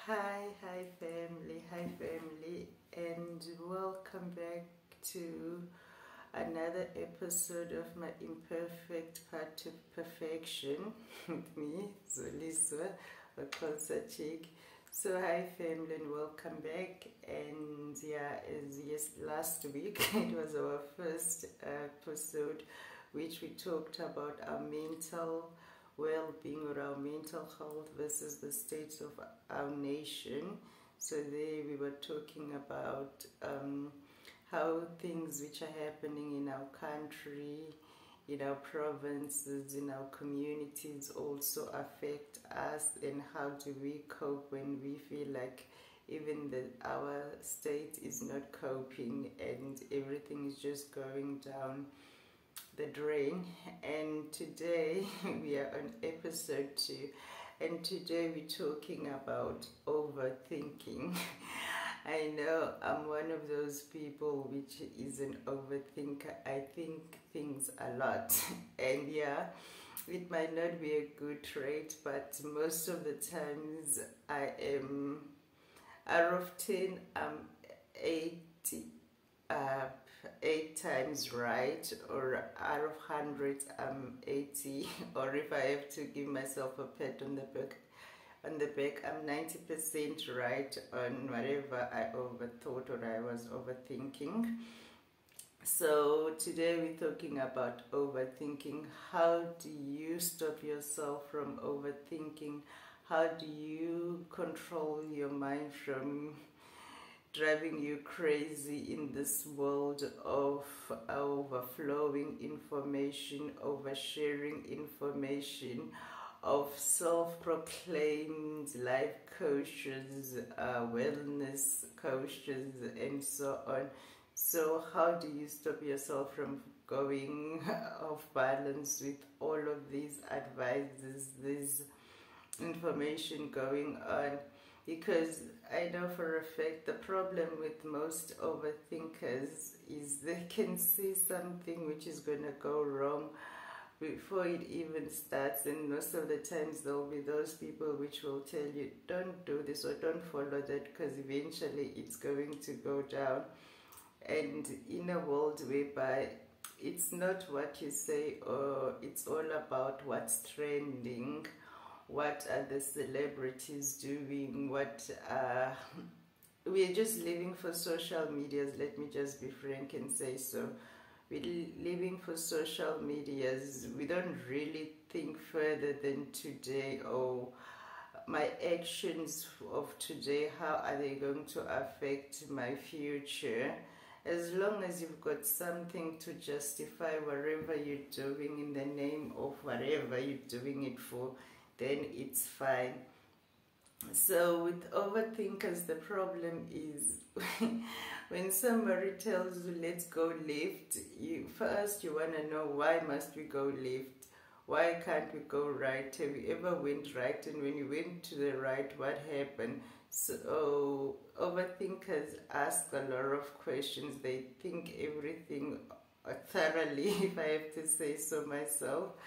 Hi family, and welcome back to another episode of my Imperfect Part to Perfection with me, Zoliswa, a concert chick. So hi family and welcome back. And yeah, as yes, last week it was our first episode, which we talked about our mental well-being or our mental health versus the state of our nation. So there we were talking about how things which are happening in our country, in our provinces, in our communities also affect us, and how do we cope when we feel like even our state is not coping and everything is just going down the drain. And today we are on episode 2, and today we're talking about overthinking. I know I'm one of those people which is an overthinker. I think things a lot and yeah, it might not be a good trait, but most of the times I am, out of 10 I'm 8 times right, or out of 100 I'm 80, or if I have to give myself a pat on the back, I'm 90% right on whatever I overthought or I was overthinking. So today we're talking about overthinking. How do you stop yourself from overthinking? How do you control your mind from driving you crazy in this world of overflowing information, oversharing information, of self-proclaimed life coaches, wellness coaches, and so on? So how do you stop yourself from going off balance with all of these advices, this information going on? Because I know for a fact the problem with most overthinkers is they can see something which is going to go wrong before it even starts, and most of the times there will be those people which will tell you don't do this or don't follow that because eventually it's going to go down. And in a world whereby it's not what you say, or it's all about what's trending, what are the celebrities doing, what we're just living for social medias. Let me just be frank and say so. We're living for social medias. We don't really think further than today, or my actions of today, how are they going to affect my future? As long as you've got something to justify whatever you're doing in the name of whatever you're doing it for, then it's fine. So with overthinkers, the problem is when somebody tells you let's go left, you want to know, why must we go left? Why can't we go right? Have you ever went right? And when you went to the right, what happened? So overthinkers ask a lot of questions. They think everything thoroughly, if I have to say so myself.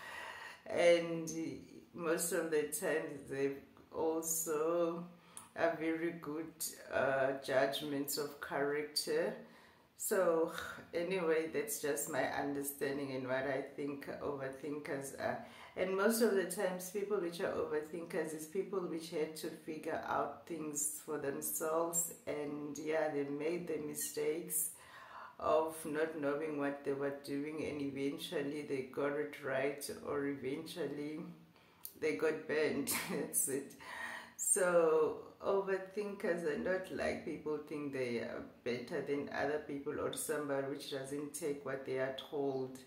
And most of the times they also are very good judgments of character. So anyway, that's just my understanding and what I think overthinkers are. And most of the times people which are overthinkers is people which had to figure out things for themselves, and yeah, they made the mistakes of not knowing what they were doing, and eventually they got it right, or eventually they got burned. That's it. So overthinkers are not like people think they are better than other people, or somebody which doesn't take what they are told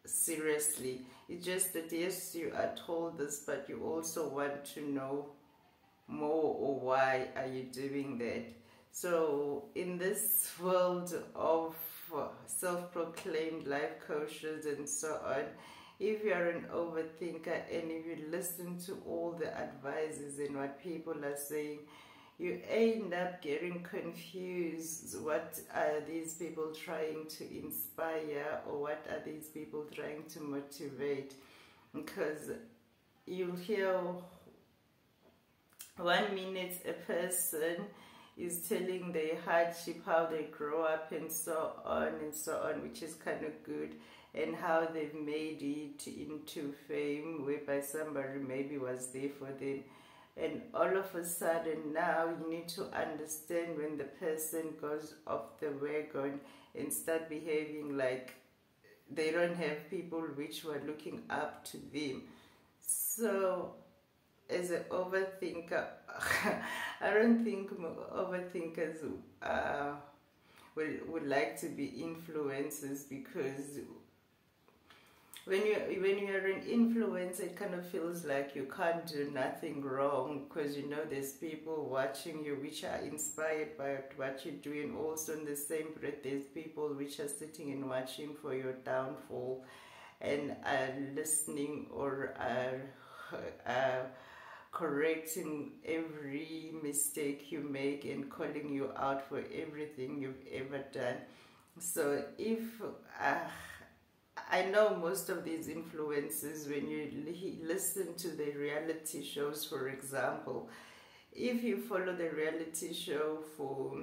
seriously. It's just that yes, you are told this, but you also want to know more, or why are you doing that? So in this world of self-proclaimed life coaches and so on, if you are an overthinker and if you listen to all the advices and what people are saying, you end up getting confused. What are these people trying to inspire, or what are these people trying to motivate? Because you'll hear 1 minute a person is telling their hardship, how they grow up and so on, which is kind of good, and how they've made it into fame, whereby somebody maybe was there for them. And all of a sudden now you need to understand when the person goes off the wagon and start behaving like they don't have people which were looking up to them. So as an overthinker, I don't think overthinkers would like to be influencers, because when you're an influencer, it kind of feels like you can't do nothing wrong, because you know there's people watching you which are inspired by what you do, and also in the same breath there's people which are sitting and watching for your downfall and are listening or are correcting every mistake you make and calling you out for everything you've ever done. So if I know most of these influencers, when you listen to the reality shows, for example, if you follow the reality show for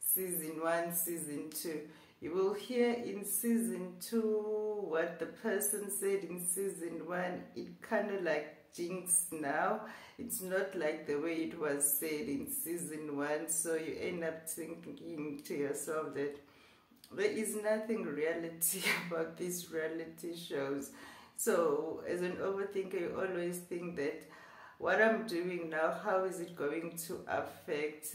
season 1, season 2, you will hear in season 2 what the person said in season 1. It kind of like jinx now. It's not like the way it was said in season 1, so you end up thinking to yourself that there is nothing reality about these reality shows. So as an overthinker, you always think that what I'm doing now, how is it going to affect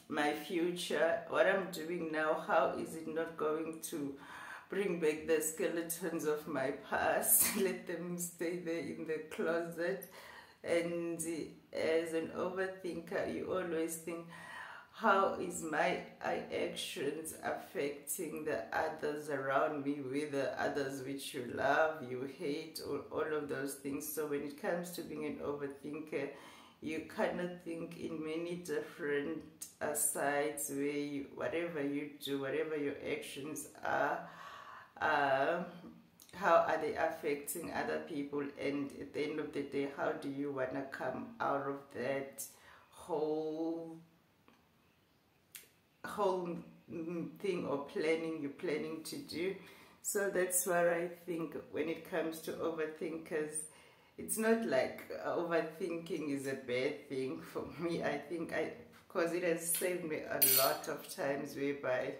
my future? What I'm doing now, how is it not going to bring back the skeletons of my past? Let them stay there in the closet. And as an overthinker, you always think, how is my actions affecting the others around me, whether others which you love, you hate, or all of those things. So when it comes to being an overthinker, you kind of think in many different sides, where you, whatever you do, whatever your actions are, how are they affecting other people, and at the end of the day, how do you want to come out of that whole thing or planning you're planning to do. So that's what I think when it comes to overthinkers. It's not like overthinking is a bad thing for me. I think because it has saved me a lot of times, whereby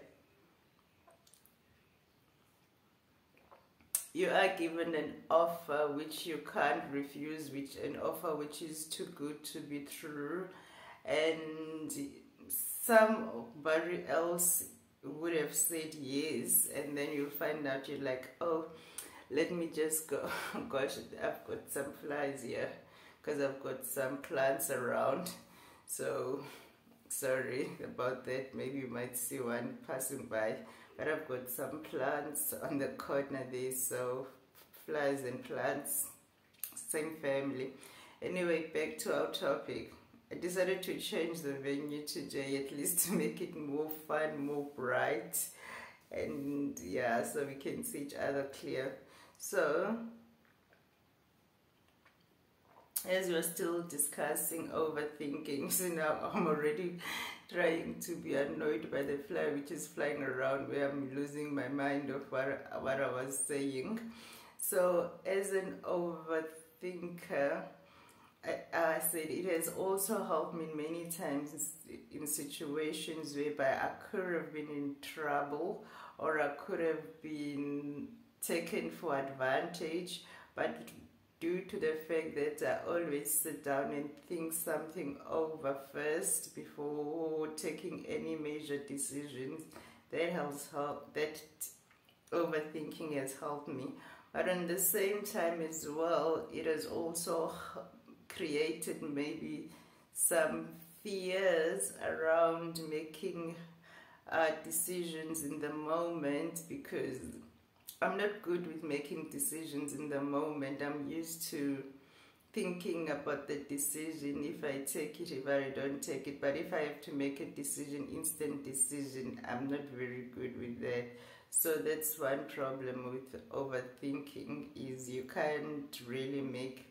you are given an offer which you can't refuse, which an offer which is too good to be true, and somebody else would have said yes, and then you'll find out you're like, oh, let me just go. Gosh, I've got some flies here because I've got some plants around, so sorry about that. Maybe you might see one passing by, but I've got some plants on the corner there, so flies and plants, same family. Anyway, back to our topic. I decided to change the venue today, at least to make it more fun, more bright, and yeah, so we can see each other clear. So as we're still discussing overthinking, so now I'm already trying to be annoyed by the fly which is flying around, where I'm losing my mind of what I was saying. So as an overthinker, I said it has also helped me many times in situations whereby I could have been in trouble, or I could have been taken for advantage, but due to the fact that I always sit down and think something over first before taking any major decisions, that overthinking has helped me. But at the same time as well, it has also created maybe some fears around making decisions in the moment, because I'm not good with making decisions in the moment. I'm used to thinking about the decision, if I take it, if I don't take it. But if I have to make a decision, instant decision, I'm not very good with that. So that's one problem with overthinking, is you can't really make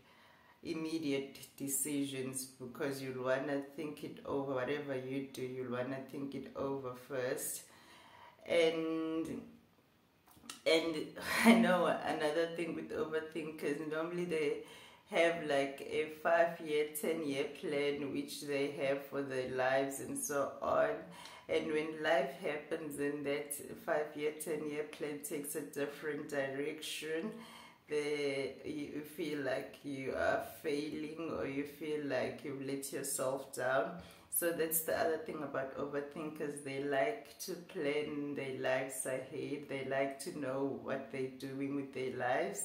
immediate decisions, because you'll want to think it over. Whatever you do, you'll want to think it over first. And I know another thing with overthinkers, normally they have like a 5-year, 10-year plan which they have for their lives and so on. And when life happens and that 5-year, 10-year plan takes a different direction, you feel like you are failing, or you feel like you've let yourself down. So that's the other thing about overthinkers. They like to plan their lives ahead. They like to know what they're doing with their lives.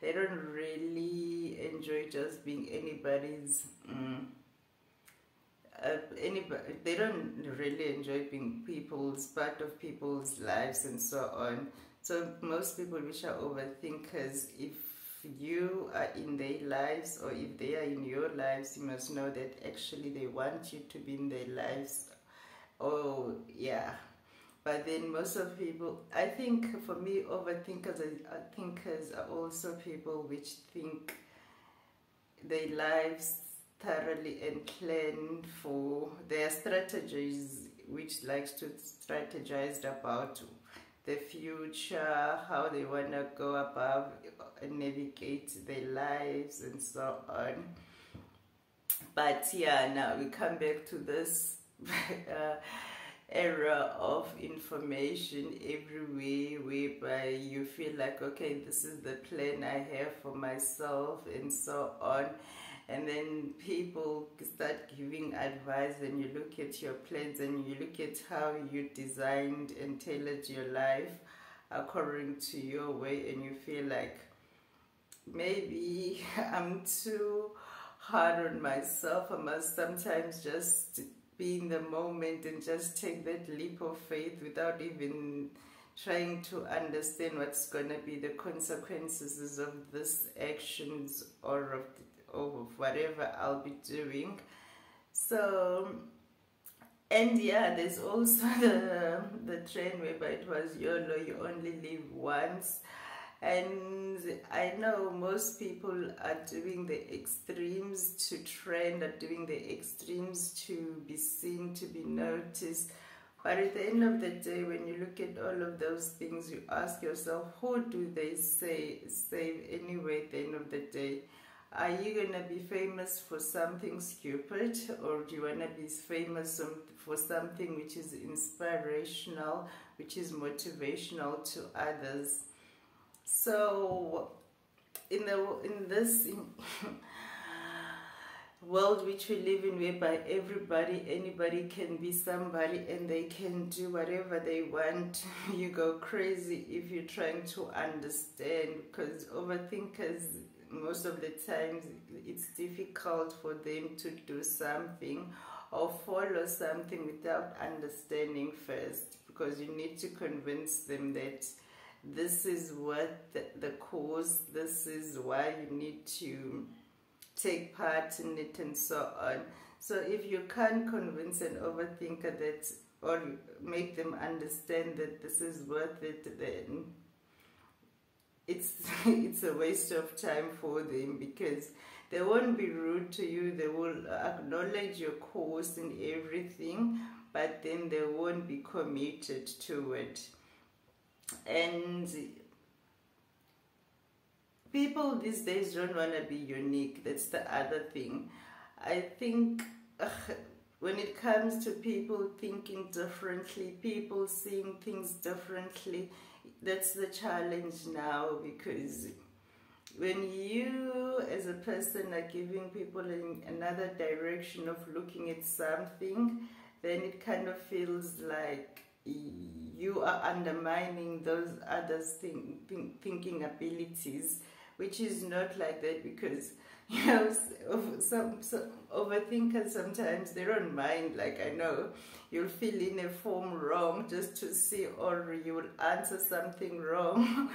They don't really enjoy just being anybody's they don't really enjoy being part of people's lives and so on. So most people which are overthinkers, if you are in their lives or if they are in your lives, you must know that actually they want you to be in their lives. Oh yeah. But then most of people, I think for me, overthinkers are also people which think their lives thoroughly and plan for their strategies, which likes to strategize about the future, how they want to go above and navigate their lives and so on. But yeah, now we come back to this era of information everywhere, whereby you feel like, okay, this is the plan I have for myself and so on. And then people start giving advice, and you look at your plans and you look at how you designed and tailored your life according to your way, and you feel like maybe I'm too hard on myself. I must sometimes just be in the moment and just take that leap of faith without even trying to understand what's going to be the consequences of this actions or of whatever I'll be doing. So, and yeah, there's also the trend whereby it was YOLO, you only live once. And I know most people are doing the extremes to trend, are doing the extremes to be seen, to be noticed. But at the end of the day, when you look at all of those things, you ask yourself, who do they save anyway at the end of the day? Are you going to be famous for something stupid, or do you want to be famous for something which is inspirational, which is motivational to others? So in this world which we live in, whereby anybody can be somebody and they can do whatever they want, you go crazy if you're trying to understand, because overthinkers, most of the times it's difficult for them to do something or follow something without understanding first, because you need to convince them that this is what the cause, this is why you need to take part in it and so on. So if you can't convince an overthinker that, or make them understand that this is worth it, then it's a waste of time for them, because they won't be rude to you. They will acknowledge your course and everything, but then they won't be committed to it. And people these days don't want to be unique. That's the other thing. I think when it comes to people thinking differently, people seeing things differently, that's the challenge now, because when you as a person are giving people another direction of looking at something, then it kind of feels like you are undermining those others' thinking abilities, which is not like that, because you know, some overthinkers sometimes they don't mind. Like, I know you'll fill in a form wrong just to see, or you will answer something wrong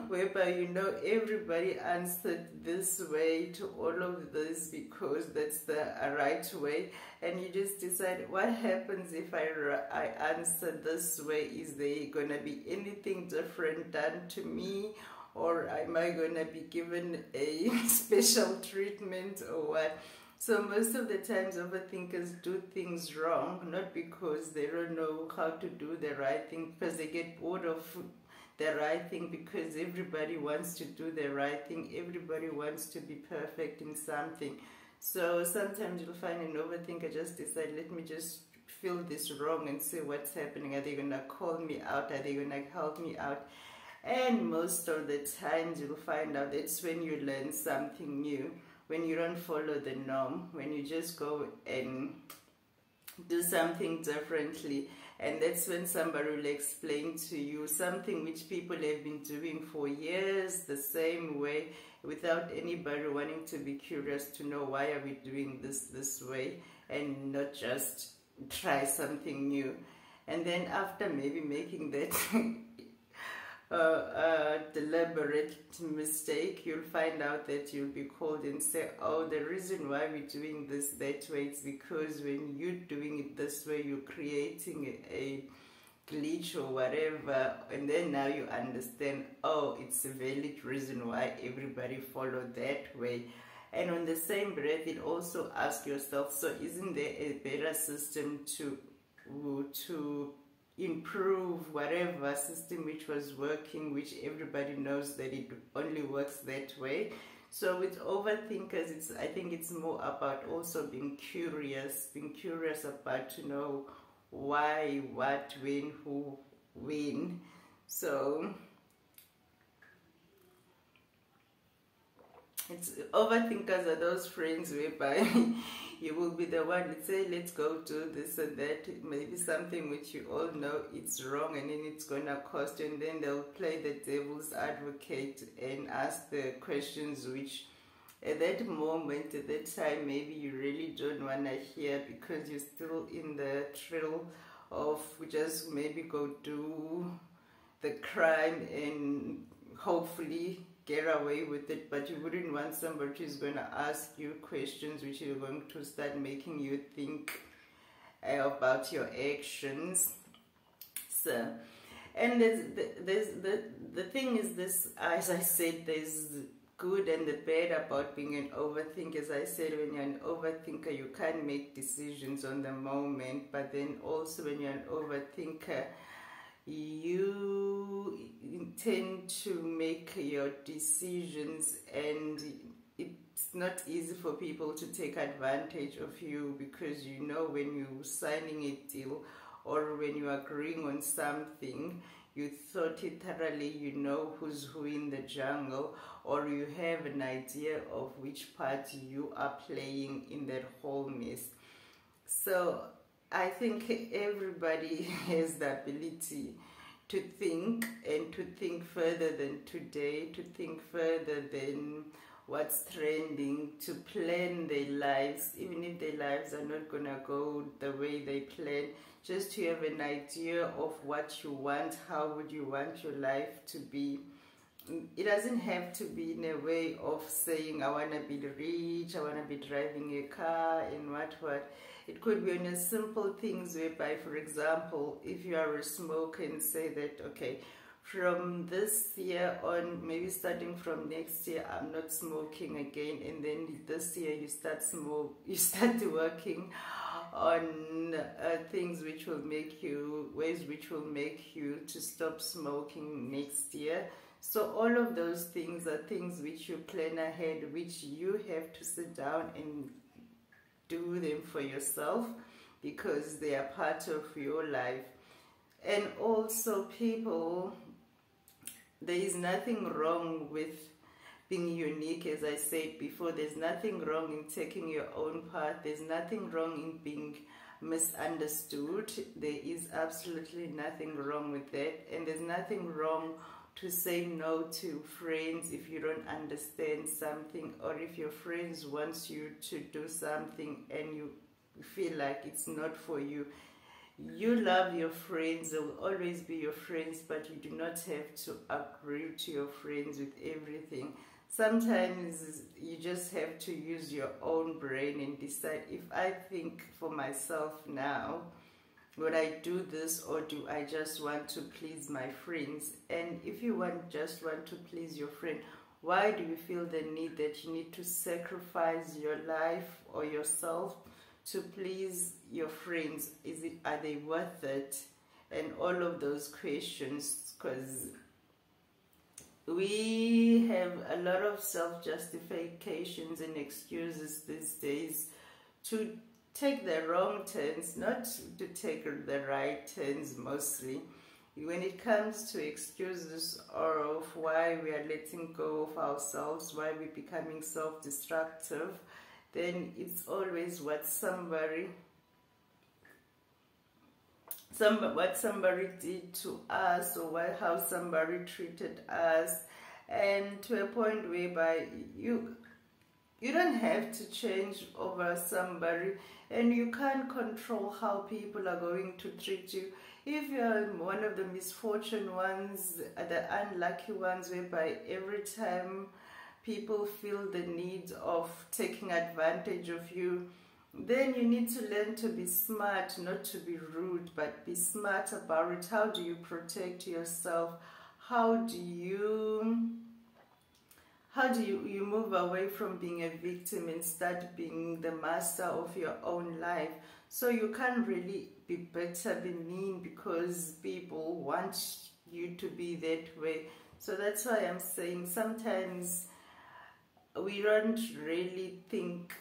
whereby you know everybody answered this way to all of this because that's the right way, and you just decide, what happens if I answer this way? Is there gonna be anything different done to me, or am I gonna be given a special treatment or what? So most of the times overthinkers do things wrong, not because they don't know how to do the right thing, because they get bored of the right thing, because everybody wants to do the right thing, everybody wants to be perfect in something. So sometimes you'll find an overthinker just decide, let me just feel this wrong and see what's happening. Are they gonna call me out? Are they gonna help me out? And most of the times you'll find out that's when you learn something new, when you don't follow the norm, when you just go and do something differently. And that's when somebody will explain to you something which people have been doing for years the same way, without anybody wanting to be curious to know why are we doing this way, and not just try something new. And then after maybe making that deliberate mistake, you'll find out that you'll be called and say, oh, the reason why we're doing this that way is because when you're doing it this way, you're creating a glitch or whatever. And then now you understand, oh, it's a valid reason why everybody followed that way. And on the same breath, it also asks yourself, so isn't there a better system to improve whatever system which was working, which everybody knows that it only works that way? So with overthinkers, I think it's more about also being curious about to know why, what, when, who, when. So it's overthinkers are those friends whereby you will be the one, let's say, let's go do this and that, maybe something which you all know it's wrong, and then it's gonna cost you, and then they'll play the devil's advocate and ask the questions which at that moment, at that time, maybe you really don't want to hear, because you're still in the thrill of just maybe go do the crime and hopefully get away with it. But you wouldn't want somebody who's going to ask you questions which are going to start making you think about your actions. So, and the thing is this, as I said, there's good and the bad about being an overthinker. As I said, when you're an overthinker, you can't make decisions on the moment, but then also when you're an overthinker, you tend to make your decisions, and it's not easy for people to take advantage of you, because you know when you're signing a deal or when you're agreeing on something, you thought it thoroughly, you know who's who in the jungle, or you have an idea of which part you are playing in that whole mess. So I think everybody has the ability to think, and to think further than today, to think further than what's trending, to plan their lives, even if their lives are not gonna go the way they plan, just to have an idea of what you want, how would you want your life to be. It doesn't have to be in a way of saying, I want to be rich, I want to be driving a car and what. It could be on a simple things whereby, for example, if you are a smoker and say that, okay, from this year on, maybe starting from next year, I'm not smoking again, and then this year you start working on things which will make you, ways which will make you to stop smoking next year. So all of those things are things which you plan ahead, which you have to sit down and do them for yourself, because they are part of your life. And also, people, there is nothing wrong with being unique. As I said before, there's nothing wrong in taking your own path. There's nothing wrong in being misunderstood. There is absolutely nothing wrong with that. And there's nothing wrong to say no to friends if you don't understand something, or if your friends wants you to do something and you feel like it's not for you. You love your friends, they will always be your friends, but you do not have to agree to your friends with everything. Sometimes you just have to use your own brain and decide, if I think for myself now, Would I do this, or do I just want to please my friends? And if you just want to please your friend, why do you feel the need that you need to sacrifice your life or yourself to please your friends? Are they worth it? And all of those questions, because we have a lot of self-justifications and excuses these days to take the wrong turns, not to take the right turns mostly. When it comes to excuses or of why we are letting go of ourselves, why we're becoming self-destructive, then it's always what somebody did to us, or how somebody treated us, and to a point whereby you don't have to change over somebody, and you can't control how people are going to treat you. If you're one of the misfortunate ones, the unlucky ones, whereby every time people feel the need of taking advantage of you, then you need to learn to be smart, not to be rude, but be smart about it. How do you protect yourself? How do you move away from being a victim and start being the master of your own life? So you can't really be better, be mean, because people want you to be that way. So that's why I'm saying sometimes we don't really think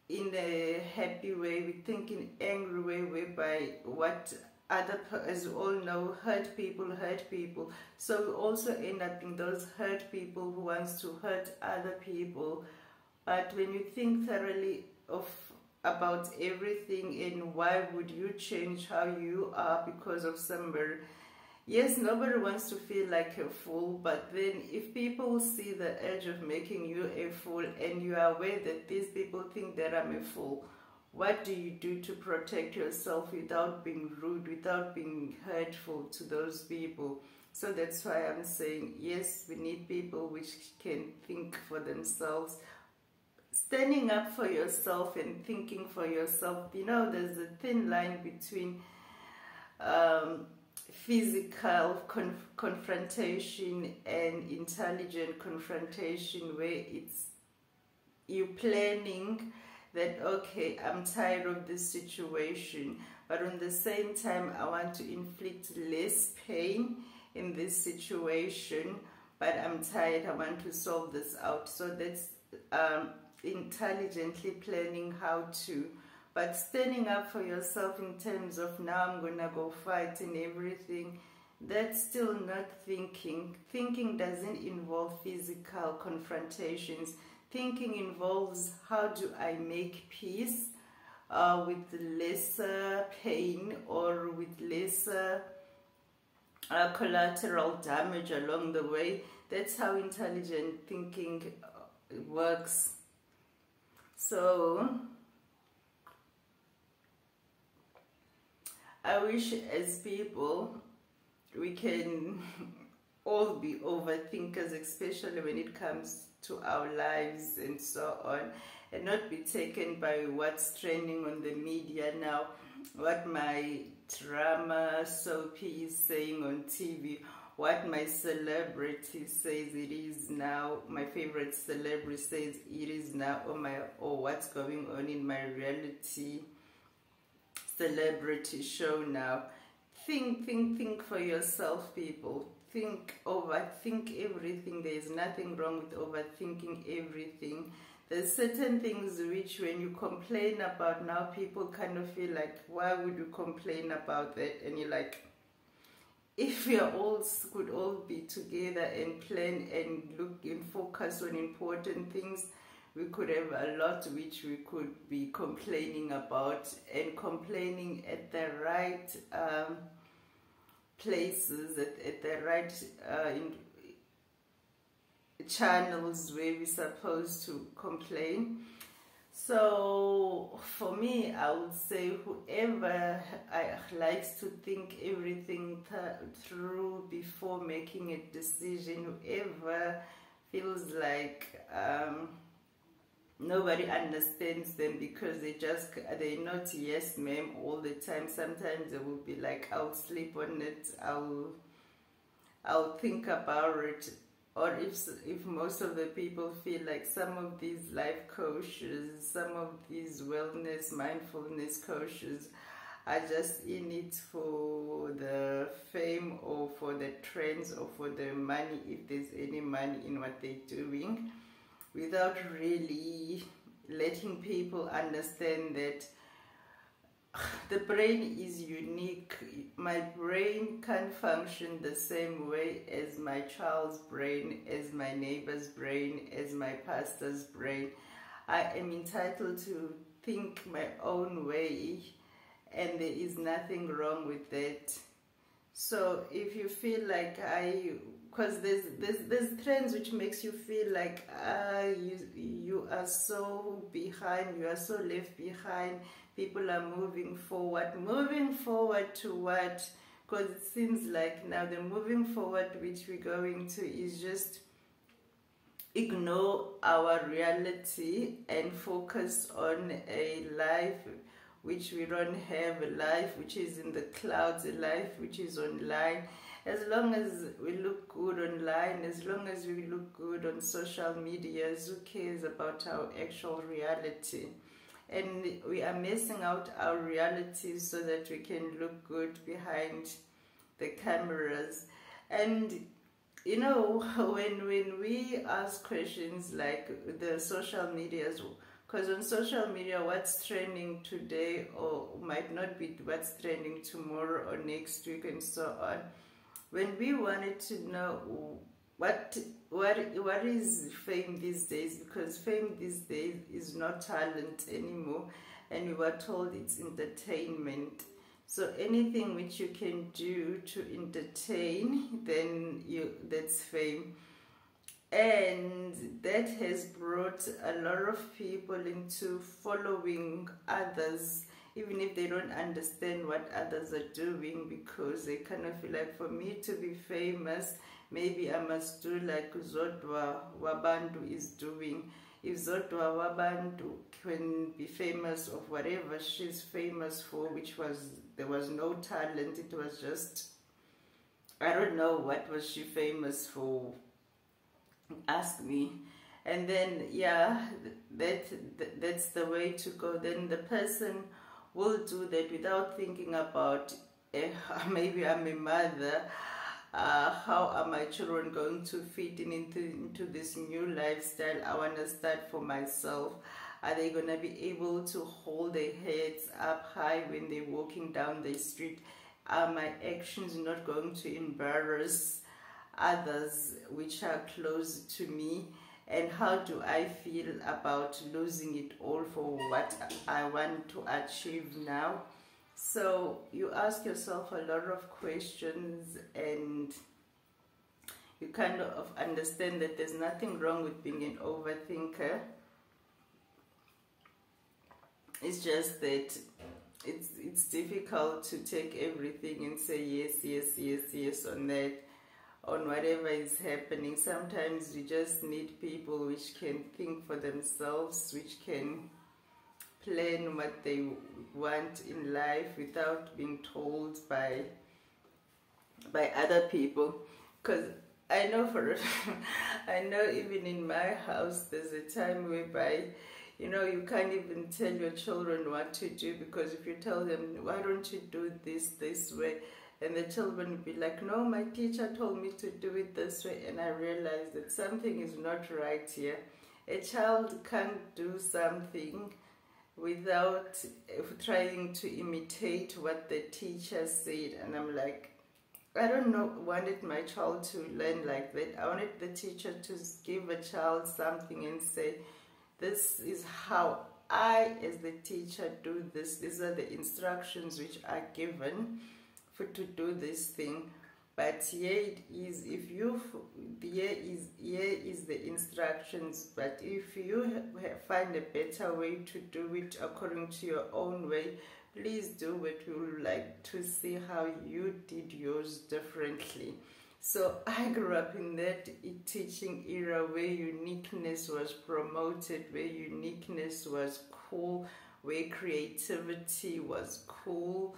in a happy way, we think in an angry way, whereby what as we all know, hurt people. So we also end up being those hurt people who wants to hurt other people. But when you think thoroughly about everything, and why would you change how you are because of somebody? Yes, nobody wants to feel like a fool, but then if people see the edge of making you a fool, and you are aware that these people think that I'm a fool, what do you do to protect yourself without being rude, without being hurtful to those people? So that's why I'm saying, yes, we need people which can think for themselves. Standing up for yourself and thinking for yourself. You know, there's a thin line between physical confrontation and intelligent confrontation, where it's you planning that, okay, I'm tired of this situation, but on the same time I want to inflict less pain in this situation, but I'm tired, I want to solve this out. So that's intelligently planning how to. But standing up for yourself in terms of, now I'm gonna go fight and everything, that's still not thinking. Thinking doesn't involve physical confrontations. Thinking involves, how do I make peace with lesser pain, or with lesser collateral damage along the way. That's how intelligent thinking works. So I wish as people we can all be overthinkers, especially when it comes to our lives and so on, and not be taken by what's trending on the media now, what my drama soapy is saying on TV, what my celebrity says it is now, my favorite celebrity says it is now, or what's going on in my reality celebrity show now. Think for yourself, people. Overthink everything. There is nothing wrong with overthinking everything. There's certain things which, when you complain about now, people kind of feel like, why would you complain about that? And you're like, if we could all be together and plan and look and focus on important things, we could have a lot which we could be complaining about, and complaining at the right places, at the right channels where we're supposed to complain. So for me, I would say whoever likes to think everything through before making a decision, whoever feels like nobody understands them because they're not yes ma'am all the time. Sometimes they will be like, I'll sleep on it, I'll think about it. Or if most of the people feel like some of these life coaches, some of these wellness, mindfulness coaches are just in it for the fame or for the trends or for the money, if there's any money in what they're doing, without really letting people understand that the brain is unique. My brain can't function the same way as my child's brain, as my neighbor's brain, as my pastor's brain. I am entitled to think my own way, and there is nothing wrong with that. So if you feel like because there's trends which makes you feel like you are so behind, you are so left behind. People are moving forward to what? Because it seems like now the moving forward which we're going to is just ignore our reality and focus on a life which we don't have, a life which is in the clouds, a life which is online. As long as we look good online, as long as we look good on social media, who cares about our actual reality? And we are missing out our reality so that we can look good behind the cameras. And you know, when we ask questions like the social medias, because on social media what's trending today or might not be what's trending tomorrow or next week and so on, when we wanted to know what is fame these days, because fame these days is not talent anymore, and we were told it's entertainment. So anything which you can do to entertain, then that's fame. And that has brought a lot of people into following others, even if they don't understand what others are doing, because they kind of feel like, for me to be famous, maybe I must do like Zodwa Wabantu is doing. If Zodwa Wabantu can be famous of whatever she's famous for, there was no talent, it was just, I don't know what was she famous for, ask me. And then yeah, that's the way to go. Then the person will do that without thinking about maybe I'm a mother, how are my children going to fit into this new lifestyle I want to start for myself? Are they going to be able to hold their heads up high when they're walking down the street? Are my actions not going to embarrass others which are close to me? And how do I feel about losing it all for what I want to achieve now? So you ask yourself a lot of questions, and you kind of understand that there's nothing wrong with being an overthinker. It's just that it's difficult to take everything and say yes on that, on whatever is happening. Sometimes you just need people which can think for themselves, which can plan what they want in life without being told by other people. Because I know I know even in my house there's a time whereby, you know, you can't even tell your children what to do, because if you tell them, why don't you do this way, and the children will be like, no, my teacher told me to do it this way. And I realized that something is not right here. A child can't do something without trying to imitate what the teacher said. And I'm like, I wanted my child to learn like that. I wanted the teacher to give a child something and say, this is how I, as the teacher, do this. These are the instructions which are given to do this thing. But here it is, here is the instructions, but if you find a better way to do it according to your own way, please do it. We would like to see how you did yours differently. So I grew up in that teaching era where uniqueness was promoted, where uniqueness was cool, where creativity was cool.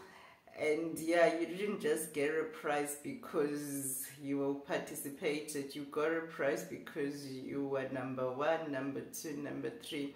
And yeah, you didn't just get a prize because you participated. You got a prize because you were number one, number two, number three.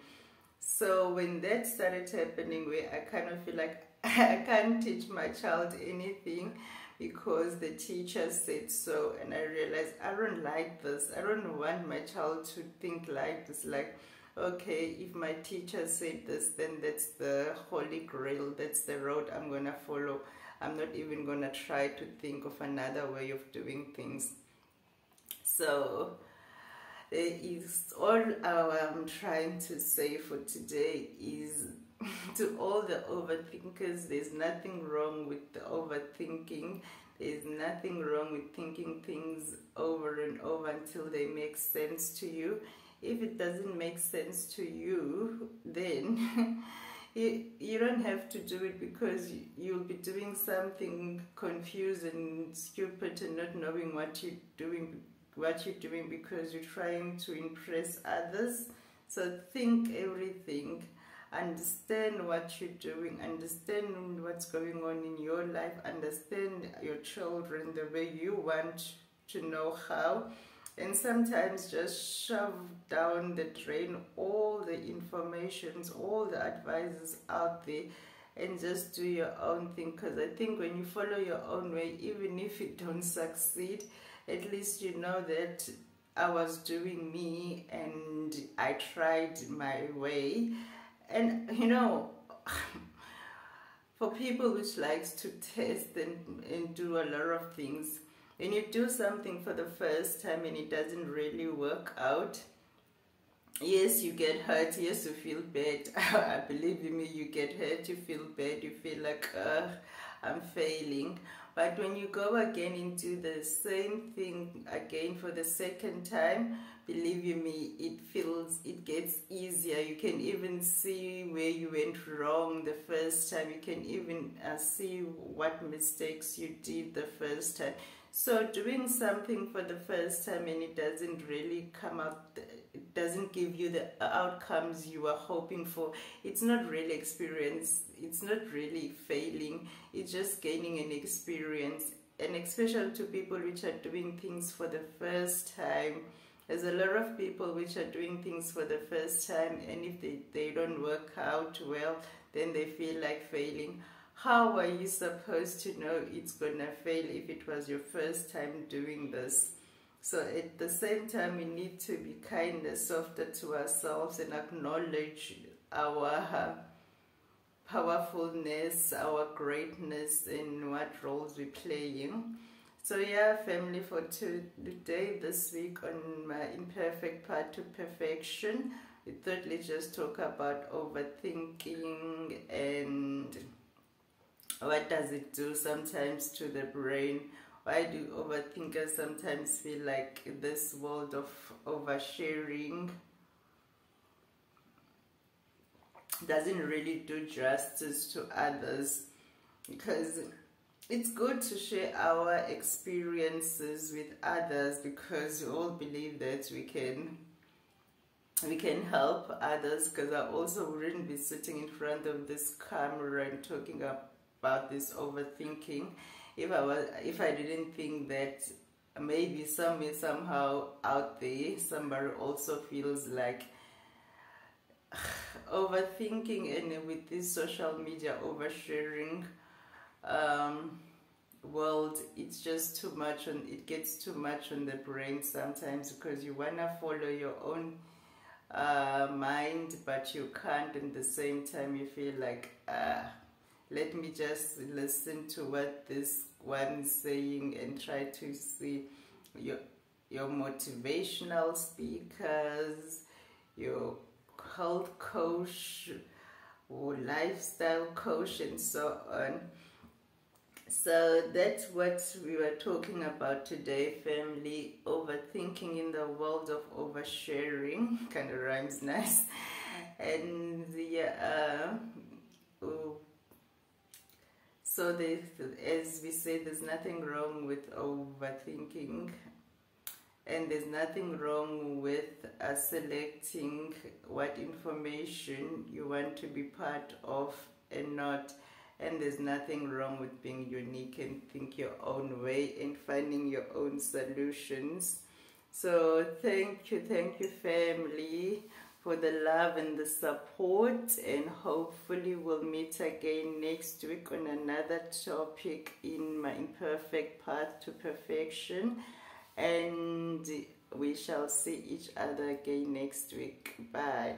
So when that started happening, where I kind of feel like I can't teach my child anything because the teacher said so, and I realized I don't like this. I don't want my child to think like this, like, okay, if my teacher said this, then that's the holy grail, that's the road I'm gonna follow. I'm not even gonna try to think of another way of doing things. So is all I'm trying to say for today is to all the overthinkers, there's nothing wrong with the overthinking. There's nothing wrong with thinking things over and over until they make sense to you. If it doesn't make sense to you, then you don't have to do it, because you'll be doing something confused and stupid and not knowing what you're doing because you're trying to impress others. So think everything, understand what you're doing, understand what's going on in your life, understand your children the way you want to know how, and sometimes just shove down the drain all the informations, all the advices out there, and just do your own thing. Because I think when you follow your own way, even if you don't succeed, at least you know that I was doing me and I tried my way. And you know, for people which likes to test and do a lot of things, when you do something for the first time and it doesn't really work out, yes, you get hurt, yes, you feel bad. Believe me, you get hurt, you feel bad, you feel like, I'm failing. But when you go again and do the same thing again for the second time, believe you me, it gets easier. You can even see where you went wrong the first time. You can even see what mistakes you did the first time. So doing something for the first time and it doesn't really come out, it doesn't give you the outcomes you were hoping for, it's not really experience, it's not really failing, it's just gaining an experience. And especially to people which are doing things for the first time, there's a lot of people which are doing things for the first time, and if they don't work out well, then they feel like failing. How are you supposed to know it's gonna fail if it was your first time doing this? So at the same time, we need to be kinder, softer to ourselves, and acknowledge our powerfulness, our greatness, and what roles we're playing. So yeah, family, for today, this week on my Imperfect Part to Perfection, we thought let's just talk about overthinking and what does it do sometimes to the brain. Why do overthinkers sometimes feel like this world of oversharing doesn't really do justice to others? Because it's good to share our experiences with others, because we all believe that we can help others. Because I also wouldn't be sitting in front of this camera and talking about this overthinking if I didn't think that maybe somewhere, somehow out there, somebody also feels like overthinking. And with this social media oversharing world, it's just too much, and it gets too much on the brain sometimes, because you want to follow your own mind, but you can't. And at the same time, you feel like, let me just listen to what this one is saying and try to see your motivational speakers, your health coach or lifestyle coach, and so on. So that's what we were talking about today, family. Overthinking in the world of oversharing. Kind of rhymes nice. And So as we said, there's nothing wrong with overthinking, and there's nothing wrong with selecting what information you want to be part of and not. And there's nothing wrong with being unique and think your own way and finding your own solutions. So thank you, family, for the love and the support, and hopefully we'll meet again next week on another topic in my imperfect path to perfection, and we shall see each other again next week. Bye.